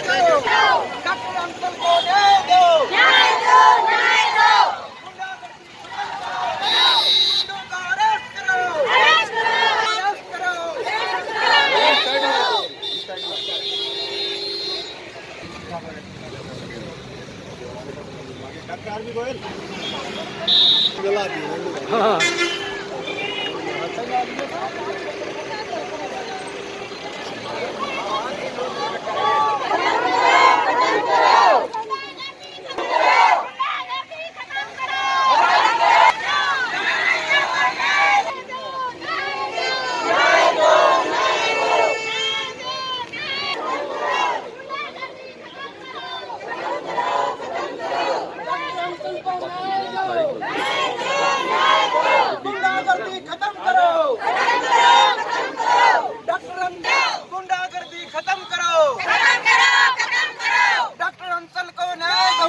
Doctor uncle को न्याय दो, न्याय दो, न्याय दो। गुंडों का अरेस्ट करो, अरेस्ट करो, अरेस्ट करो, अरेस्ट करो। डॉक्टर आरबी गोयल जला दिए। हाँ गुंडागर्दी खत्म करो, डॉक्टर गुंडागर्दी खत्म करो, डॉक्टर अंसल को न्याय दो,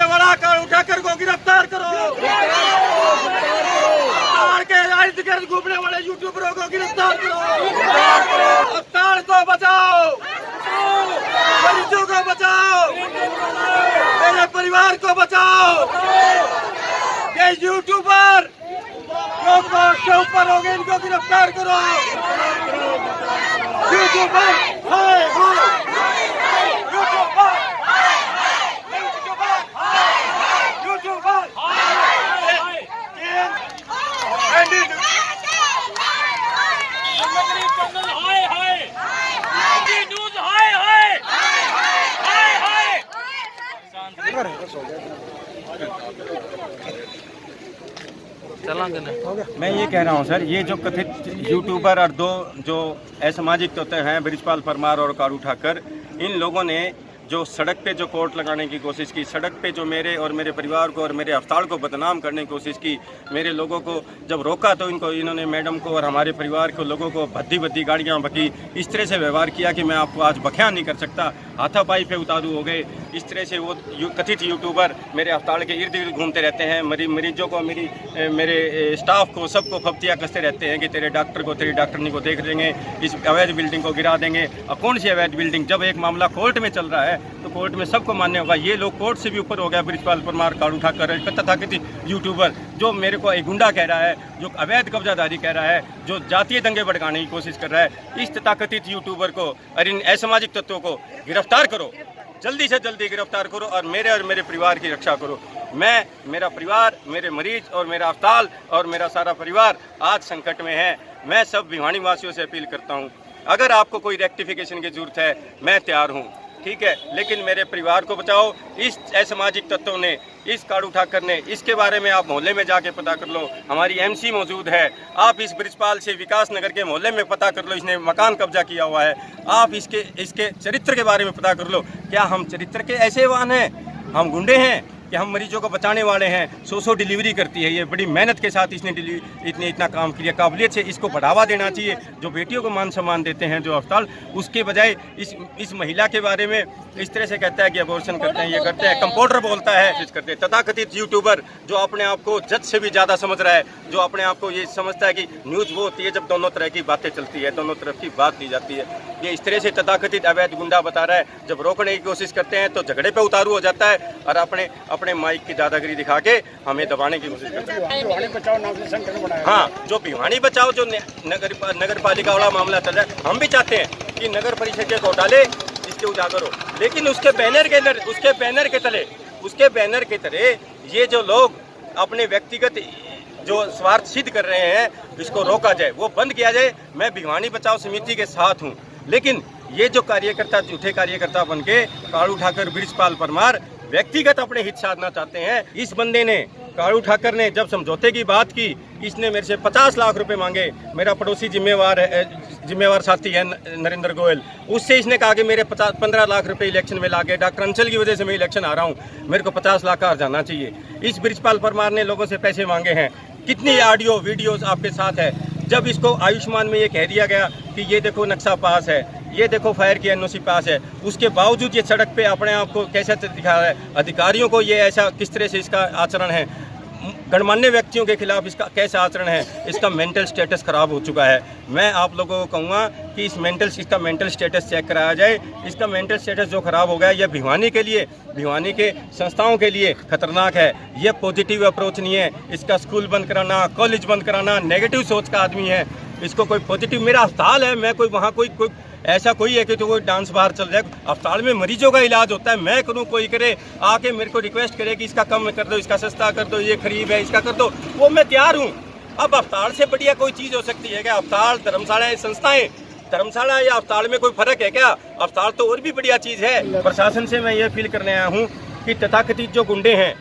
बड़ा कर उठाकर को गिरफ्तार करो, के इर्द गिर्द घूमने वाले यूट्यूबरों को गिरफ्तार करो, अस्पताल को बचाओ, मरीजों को बचाओ, मेरे परिवार को बचाओ। ये यूट्यूबर जो कोर्ट के ऊपर हो गए इनको गिरफ्तार करो। यूट्यूबर हाय हाय, यूट्यूबर यूट्यूबर मैं ये कह रहा हूँ सर, ये जो कथित यूट्यूबर और दो जो असामाजिक तत्व हैं बृजपाल परमार और कारू ठाकर, इन लोगों ने जो सड़क पे जो कोर्ट लगाने की कोशिश की, सड़क पे जो मेरे और मेरे परिवार को और मेरे अस्पताल को बदनाम करने की कोशिश की, मेरे लोगों को जब रोका तो इन्होंने मैडम को और हमारे परिवार को लोगों को भद्दी गाड़ियाँ बकी, इस तरह से व्यवहार किया कि मैं आपको आज बख्या नहीं कर सकता, हाथापाई पे उतारू हो गए। इस तरह से वो कथित यूट्यूबर मेरे अस्पताल के इर्द गिर्द घूमते रहते हैं, मरीजों को, मेरे स्टाफ को, सबको फप्तियाँ कसते रहते हैं कि तेरे डॉक्टर को, तेरी डॉक्टरनी को देख लेंगे, इस अवैध बिल्डिंग को गिरा देंगे। और कौन सी अवैध बिल्डिंग? जब एक मामला कोर्ट में चल रहा है तो कोर्ट में सबको मान्य होगा। ये लोग कोर्ट से भी ऊपर हो गया। बृजपाल परमार, कारू ठाकर, तथाकथित यूट्यूबर जो मेरे को एक गुंडा कह रहा है, जो अवैध कब्जादारी कह रहा है, जो जातीय दंगे भड़काने की कोशिश कर रहा है, इस तथाकथित यूट्यूबर को और इन असामाजिक तत्वों को गिरफ्तार करो, जल्दी से जल्दी गिरफ्तार करो और मेरे परिवार की रक्षा करो। मैं, मेरा परिवार, मेरे मरीज और मेरा अस्पताल और मेरा सारा परिवार आज संकट में है। मैं सब भिवानी वासियों से अपील करता हूँ, अगर आपको कोई रेक्टिफिकेशन की जरूरत है मैं तैयार हूँ, ठीक है, लेकिन मेरे परिवार को बचाओ। इस असामाजिक तत्वों ने, इस कारू ठाकर ने, इसके बारे में आप मोहल्ले में जाके पता कर लो। हमारी एमसी मौजूद है, आप इस बृजपाल से विकास नगर के मोहल्ले में पता कर लो, इसने मकान कब्जा किया हुआ है। आप इसके चरित्र के बारे में पता कर लो। क्या हम चरित्र के ऐसे वाहन हैं? हम गुंडे हैं कि हम मरीजों को बचाने वाले हैं? 100 डिलीवरी करती है ये, बड़ी मेहनत के साथ इसने इतना काम किया। काबिलियत से इसको बढ़ावा देना चाहिए। जो बेटियों को मान सम्मान देते हैं जो अस्पताल, उसके बजाय इस महिला के बारे में इस तरह से कहता है कि अबॉर्शन करते हैं, ये करते हैं, कंपाउंडर बोलता है, करते हैं। तथाकथित यूट्यूबर जो अपने आप को जज से भी ज़्यादा समझ रहा है, जो अपने आप को ये समझता है कि न्यूज़ वो होती है जब दोनों तरह की बातें चलती है, दोनों तरफ की बात दी जाती है। ये इस तरह से तथाकथित अवैध गुंडा बता रहा है। जब रोकने की कोशिश करते हैं तो झगड़े पे उतारू हो जाता है और अपने माइक की दादागिरी दिखा के हमें दबाने की कोशिश करता है। हाँ, जो भिवानी बचाओ जो नगर पालिका वाला मामला चल रहा है, हम भी चाहते हैं कि नगर परिषद के घोटाले इसके उजागर हो, लेकिन उसके बैनर के तले ये जो लोग अपने व्यक्तिगत जो स्वार्थ सिद्ध कर रहे हैं, इसको रोका जाए, वो बंद किया जाए। मैं भिवानी बचाओ समिति के साथ हूँ, लेकिन ये जो कार्यकर्ता झूठे कार्यकर्ता बन के कारू ठाकर, बृजपाल परमार व्यक्तिगत अपने हित साधना चाहते हैं। इस बंदे ने, कारू ठाकर ने, जब समझौते की बात की, इसने मेरे से 50 लाख रुपए मांगे। मेरा पड़ोसी जिम्मेवार साथी है नरेंद्र गोयल, उससे इसने कहा कि मेरे 15 लाख रुपए इलेक्शन में लागे, डॉक्टर अंचल की वजह से मैं इलेक्शन आ रहा हूँ, मेरे को 50 लाख का हर्जाना चाहिए। इस बृजपाल परमार ने लोगों से पैसे मांगे हैं। कितनी ऑडियो वीडियोस आपके साथ है। जब इसको आयुष्मान में ये कह दिया गया कि ये देखो नक्शा पास है, ये देखो फायर की एनओसी पास है, उसके बावजूद ये सड़क पे अपने आप को कैसे दिखा रहा है। अधिकारियों को ये ऐसा किस तरह से इसका आचरण है। गणमान्य व्यक्तियों के खिलाफ इसका कैसा आचरण है, इसका मेंटल स्टेटस खराब हो चुका है। मैं आप लोगों को कहूँगा कि इसका मेंटल स्टेटस चेक कराया जाए। इसका मेंटल स्टेटस जो खराब हो गया है, यह भिवानी के लिए, भिवानी के संस्थाओं के लिए खतरनाक है। यह पॉजिटिव अप्रोच नहीं है। इसका स्कूल बंद कराना, कॉलेज बंद कराना, नेगेटिव सोच का आदमी है। इसको कोई पॉजिटिव, मेरा अस्पताल है, मैं कोई वहाँ कोई ऐसा कोई है कि तो कोई डांस बाहर चल जाए। अस्पताल में मरीजों का इलाज होता है, मैं करूँ कोई करे, आके मेरे को रिक्वेस्ट करे कि इसका कम कर दो, इसका सस्ता कर दो, ये खरीब है, इसका कर दो, वो मैं तैयार हूँ। अब अस्पताल से बढ़िया कोई चीज़ हो सकती है क्या? अस्पताल, धर्मशालाएँ, संस्थाएँ, धर्मशाला या अस्पताल में कोई फर्क है क्या? अस्पताल तो और भी बढ़िया चीज़ है। प्रशासन से मैं ये फील करने आया हूँ कि तथाकथित जो गुंडे हैं,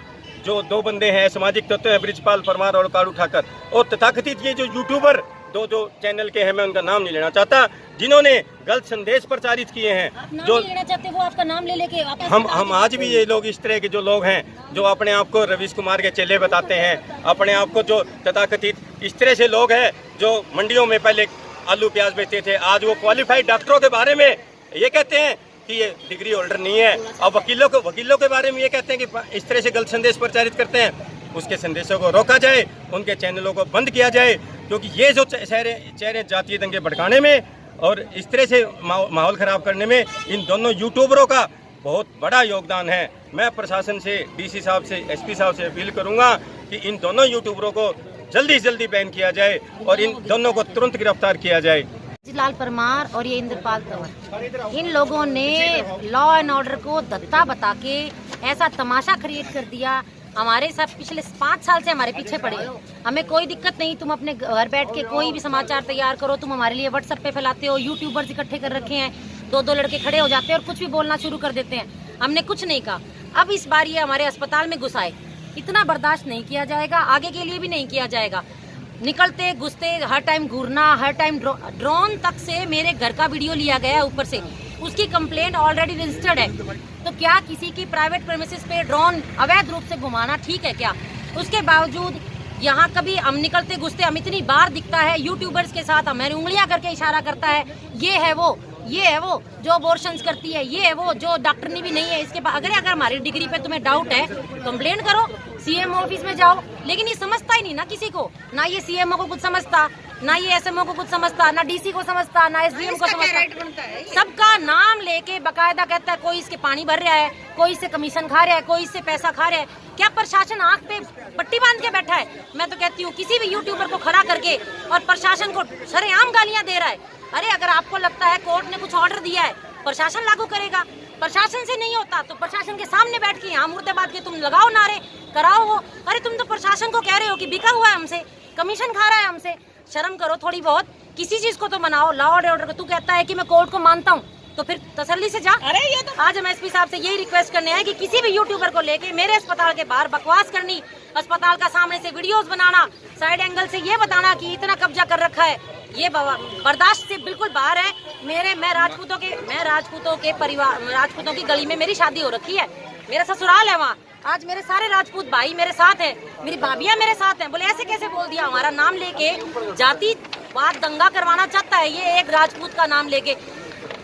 जो दो बंदे हैं सामाजिक तत्व हैं, ब्रिजपाल परमार और कारू ठाकर, और तथाकथित ये जो यूट्यूबर जो चैनल के हैं, मैं उनका नाम नहीं लेना चाहता, जिन्होंने गलत संदेश प्रचारित किए हैं, जो लेना चाहते वो आपका नाम ले लेके हम आज भी ये लोग, इस तरह के जो लोग हैं, जो अपने आप को रवीश कुमार के चेले बताते हैं, अपने आप को जो तथाकथित इस तरह से लोग हैं जो मंडियों में पहले आलू प्याज बेचते थे, आज वो क्वालिफाइड डॉक्टरों के बारे में ये कहते हैं कि ये डिग्री होल्डर नहीं है। अब वकीलों के बारे में ये कहते हैं कि इस तरह से गलत संदेश प्रचारित करते हैं। उसके संदेशों को रोका जाए, उनके चैनलों को बंद किया जाए, क्योंकि ये जो चेहरे जातीय दंगे भड़काने में और इस तरह से माहौल ख़राब करने में इन दोनों यूट्यूबरों का बहुत बड़ा योगदान है। मैं प्रशासन से, डीसी साहब से, एसपी साहब से अपील करूंगा कि इन दोनों यूट्यूबरों को जल्दी से जल्दी बैन किया जाए और इन दोनों को तुरंत गिरफ्तार किया जाए। लाल परमार और ये इंद्रपाल तंवर, इन लोगों ने लॉ एंड ऑर्डर को दत्ता बता के ऐसा तमाशा क्रिएट कर दिया। हमारे सब पिछले 5 साल से हमारे पीछे पड़े। हमें कोई दिक्कत नहीं, तुम अपने घर बैठ के कोई भी समाचार तैयार करो, तुम हमारे लिए व्हाट्सएप पे फैलाते हो, यूट्यूबर्स इकट्ठे कर रखे हैं, 2-2 लड़के खड़े हो जाते हैं और कुछ भी बोलना शुरू कर देते हैं। हमने कुछ नहीं कहा। अब इस बार ये हमारे अस्पताल में घुस आए, इतना बर्दाश्त नहीं किया जाएगा, आगे के लिए भी नहीं किया जाएगा। निकलते घुसते हर टाइम घूरना, हर टाइम ड्रोन तक से मेरे घर का वीडियो लिया गया है ऊपर से, उसकी कंप्लेंट ऑलरेडी रजिस्टर्ड है। तो क्या किसी की प्राइवेट प्रेमिसेस पे ड्रोन अवैध रूप से घुमाना ठीक है क्या? उसके बावजूद यहाँ कभी हम निकलते घुसते, हम इतनी बार दिखता है यूट्यूबर्स के साथ, हमारी उंगलियां करके इशारा करता है, ये है वो जो अबॉर्शंस करती है, ये है वो जो डॉक्टरनी भी नहीं है। इसके बाद अगर हमारी डिग्री पे तुम्हें डाउट है, कंप्लेंट करो, सीएमओ ऑफिस में जाओ। लेकिन ये समझता ही नहीं ना किसी को, ना ये सीएमओ को कुछ समझता, ना ये एसएमओ को कुछ समझता, ना डीसी को समझता, ना एसडीएम को समझता। सबका नाम लेके बकायदा कहता है कोई इसके पानी भर रहा है, कोई इससे कमीशन खा रहा है, कोई इससे पैसा खा रहा है। क्या प्रशासन आंख पे पट्टी बांध के बैठा है? मैं तो कहती हूँ किसी भी यूट्यूबर को खड़ा करके और प्रशासन को सरेआम गालियां दे रहा है। अरे अगर आपको लगता है कोर्ट ने कुछ ऑर्डर दिया है, प्रशासन लागू करेगा, प्रशासन से नहीं होता तो प्रशासन के सामने बैठ के यहाँ मुर्दाबाद के तुम लगाओ नारे, कराओ वो। अरे तुम तो प्रशासन को कह रहे हो कि बिका हुआ है हमसे, कमीशन खा रहा है हमसे। शर्म करो थोड़ी बहुत, किसी चीज को तो मनाओ। लॉ एंड ऑर्डर को तू कहता है कि मैं कोर्ट को मानता हूँ, तो फिर तसल्ली से जा। अरे ये तो आज हम एसपी साहब से यही रिक्वेस्ट करने आए कि किसी भी यूट्यूबर को लेके मेरे अस्पताल के बाहर बकवास करनी, अस्पताल का सामने से वीडियोस बनाना, साइड एंगल से ये बताना कि इतना कब्जा कर रखा है, ये बर्दाश्त से बिल्कुल बाहर है। मैं राजपूतों के परिवार, राजपूतों की गली में मेरी शादी हो रखी है, मेरा ससुराल है वहाँ। आज मेरे सारे राजपूत भाई मेरे साथ हैं, मेरी भाभियां मेरे साथ हैं। बोले ऐसे कैसे बोल दिया? हमारा नाम लेके जातिवाद दंगा करवाना चाहता है ये एक राजपूत का नाम लेके।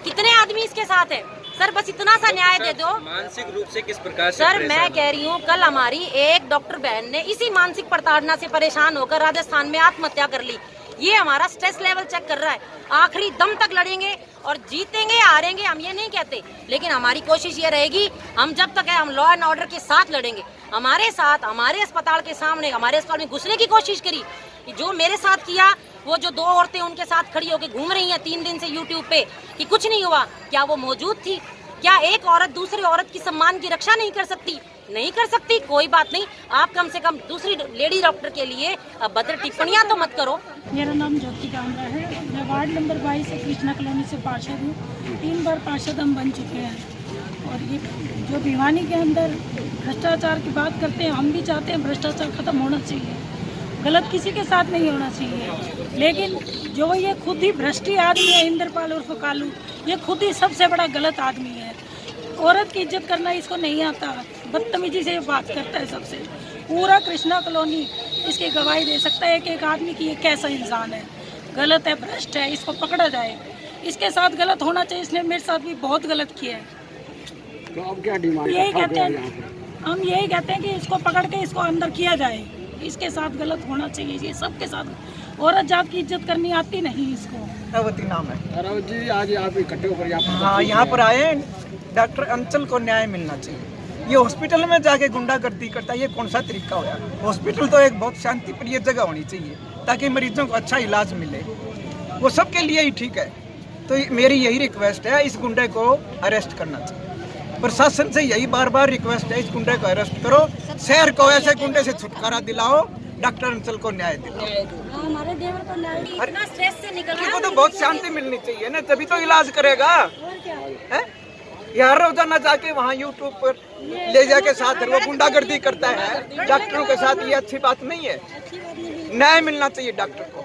कितने आदमी इसके साथ है? सर बस इतना सा न्याय दे दो। मानसिक रूप से किस प्रकार से? सर मैं कह रही हूँ, कल हमारी एक डॉक्टर बहन ने इसी मानसिक प्रताड़ना से परेशान होकर राजस्थान में आत्महत्या कर ली। ये हमारा स्ट्रेस लेवल चेक कर रहा है। आखिरी दम तक लड़ेंगे और जीतेंगे हारेंगे हम ये नहीं कहते, लेकिन हमारी कोशिश ये रहेगी, हम जब तक है हम लॉ एंड ऑर्डर के साथ लड़ेंगे। हमारे साथ हमारे अस्पताल के सामने, हमारे अस्पताल में घुसने की कोशिश करी, जो मेरे साथ किया, वो जो 2 औरतें उनके साथ खड़ी होकर घूम रही हैं 3 दिन से यूट्यूब पे कि कुछ नहीं हुआ, क्या वो मौजूद थी? क्या एक औरत दूसरी औरत की सम्मान की रक्षा नहीं कर सकती? नहीं कर सकती, कोई बात नहीं, आप कम से कम दूसरी लेडी डॉक्टर के लिए भद्र टिप्पणियां तो मत करो। मेरा नाम ज्योति कामरा है, मैं वार्ड नंबर 22 से कृष्णा कॉलोनी से पार्षद हूँ। 3 बार पार्षद हम बन चुके हैं। और ये जो भिवानी के अंदर भ्रष्टाचार की बात करते हैं, हम भी चाहते हैं भ्रष्टाचार खत्म होना चाहिए, गलत किसी के साथ नहीं होना चाहिए। लेकिन जो ये खुद ही भ्रष्टी आदमी है, इंद्रपाल उर्फ कालू, ये खुद ही सबसे बड़ा गलत आदमी है। औरत की इज्जत करना इसको नहीं आता, बदतमीजी से ये बात करता है सबसे। पूरा कृष्णा कॉलोनी इसकी गवाही दे सकता है कि एक आदमी की ये कैसा इंसान है, गलत है, भ्रष्ट है, इसको पकड़ा जाए। इसके साथ गलत होना चाहिए, इसने मेरे साथ भी बहुत गलत किया है। तो अब क्या डिमांड? यही कहते हैं, हम यही कहते हैं कि इसको पकड़ के इसको अंदर किया जाए। इसके साथ गलत होना चाहिए, ये सबके साथ। औरत जात की इज्जत करनी आती नहीं इसको। अवती नाम है। रावत जी, आज आप इकट्ठे होकर यहाँ पर हाँ, यहाँ पर आए हैं। डॉक्टर अंचल को न्याय मिलना चाहिए। ये हॉस्पिटल में जाके गुंडागर्दी करता है, ये कौन सा तरीका होया? हॉस्पिटल तो एक बहुत शांति प्रिय जगह होनी चाहिए ताकि मरीजों को अच्छा इलाज मिले, वो सबके लिए ही ठीक है। तो मेरी यही रिक्वेस्ट है, इस गुंडे को अरेस्ट करना चाहिए। प्रशासन से यही बार बार रिक्वेस्ट है, इस गुंडे को अरेस्ट करो, शहर को ऐसे गुंडे से छुटकारा दिलाओ, डॉक्टर अंचल को न्याय दिलाओ। हमारे देवर को न्याय इतना स्ट्रेस से निकल किसी को तो बहुत शांति मिलनी चाहिए ना, तभी तो इलाज करेगा। है यार, रोजाना जाके वहाँ यूट्यूब पर ले जाके साथ वो गुंडागर्दी करता है डॉक्टरों के साथ, ये अच्छी बात नहीं है। न्याय मिलना चाहिए डॉक्टर को।